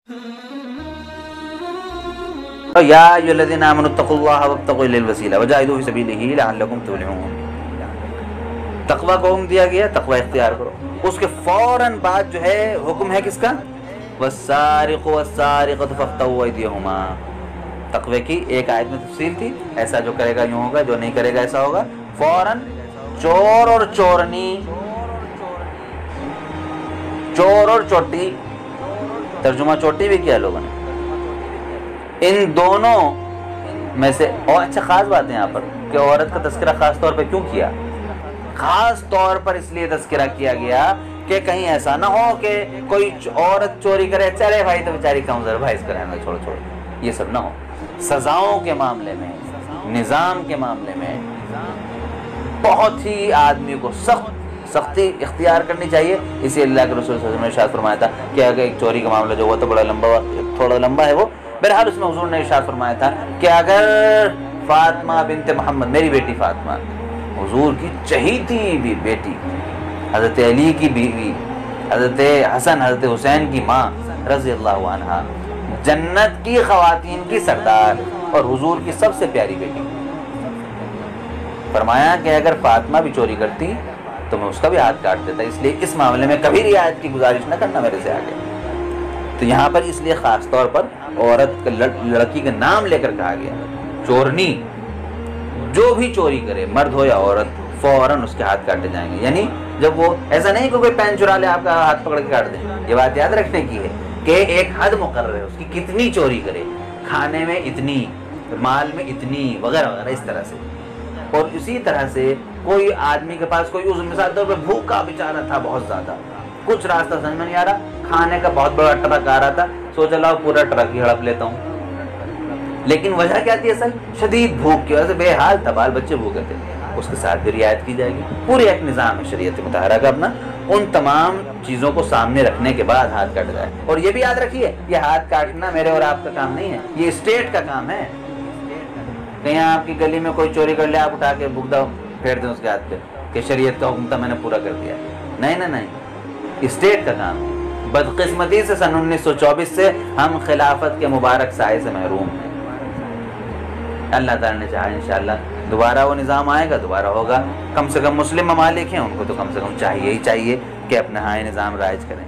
یا ایھا الذین آمنوا اتقوا اللہ وابتغوا الیہ الوسیلہ وجاہدوا فی سبیلہ لعلکم تفلحون۔ تقوی کو حکم دیا گیا، تقوی اختیار کرو۔ اس کے فوراً بعد جو ہے حکم ہے کس کا؟ والسارق والسارقۃ فاقطعوا ایدیہما۔ تقوی کی ایک آیت میں تفصیل تھی، ایسا جو کرے گا یوں ہوگا، جو نہیں کرے گا ایسا ہوگا۔ فوراً چور اور چورنی، چور اور چوٹی، ترجمہ چوٹی بھی کیا لوگوں نے، ان دونوں میں سے۔ اور اچھا خاص بات ہے یہاں پر کہ عورت کا تذکرہ خاص طور پہ کیوں کیا؟ خاص طور پر اس لیے تذکرہ کیا گیا کہ کہیں ایسا نہ ہو کہ کوئی عورت چوری کرے، چلے بھائی تو بیچاری کمزور، بھائی اس کا رہنا چھوڑ چھوڑ، یہ سب نہ ہو۔ سزاؤں کے معاملے میں، نظام کے معاملے میں بہت ہی آدمی کو سختی اختیار کرنی چاہیے۔ اسی اللہ کے رسول صلی اللہ علیہ وسلم نے ارشاد فرمایا تھا کہ اگر ایک چوری کا معاملہ جو ہوا تو تھوڑا لمبا ہے وہ، بہرحال اس میں حضور نے ارشاد فرمایا تھا کہ اگر فاطمہ بنت محمد، میری بیٹی فاطمہ، حضور کی چہیتی بھی بیٹی، حضرت علی کی بیوی، حضرت حسن حضرت حسین کی ماں رضی اللہ عنہا، جنت کی خواتین کی سردار اور حضور کی سب سے پیاری بیٹی، فرمایا کہ اگر فاطمہ بھی چوری کرتی تو میں اس کا بھی ہاتھ کاٹ دیتا، اس لیے اس معاملے میں کبھی رعایت کی گزارش نہ کرنا میرے سے آگے۔ تو یہاں پر اس لیے خاص طور پر عورت لڑکی کا نام لے کر کہا گیا۔ چورنی، جو بھی چوری کرے مرد ہو یا عورت، فوراً اس کے ہاتھ کاٹے جائیں گے۔ یعنی جب وہ ایسا نہیں کہ کوئی پین چرا لے آپ کا ہاتھ پکڑ کے کاٹ دے، یہ بات یاد رکھنے کی ہے کہ ایک حد مقرر ہے اس کی، کتنی چوری کرے، کھانے میں اتنی، مال میں اتنی، وغیرہ وغیرہ اس طرح سے۔ اور اسی طرح سے کوئی آدمی کے پاس کوئی عذر، مثال طور پہ بھوکا بیچارہ تھا بہت زیادہ، کچھ راستہ سمجھ میں نہیں آ رہا، کھانے کا بہت بڑا ٹرک آ رہا تھا، سوچا لاؤ پورا ٹرک ہی ہڑپ لیتا ہوں، لیکن وجہ کیا تھی اصل؟ شدید بھوک کی وجہ سے بے حال تھا، بال بچے بھوکے تھے، اس کے ساتھ بھی رعایت کی جائے گی۔ پورے ایک نظام ہے شریعت مطہرہ کا اپنا، ان تمام چیزوں کو سامنے رکھنے کے بعد ہاتھ کاٹا جائے۔ اور یہ بھی یاد رکھیے، یہ ہاتھ کاٹنا میرے اور آپ کا کام نہیں ہے، یہ اسٹیٹ کا کام ہے۔ کہیں آپ کی گلی میں کوئی چوری کر لے، آپ اٹھا کے بگدا پھیر دیں اس کے ہاتھ پہ کہ شریعت کا حکم تھا میں نے پورا کر دیا، نہیں نہیں نہیں، اسٹیٹ کا کام ہے۔ بدقسمتی سے سن 1924 سے ہم خلافت کے مبارک سائے سے محروم ہیں۔ اللہ تعالیٰ نے چاہا انشاءاللہ دوبارہ وہ نظام آئے گا، دوبارہ ہوگا۔ کم سے کم مسلم ممالک ہیں، ان کو تو کم سے کم چاہیے ہی چاہیے کہ اپنا ہائے نظام رائج کریں۔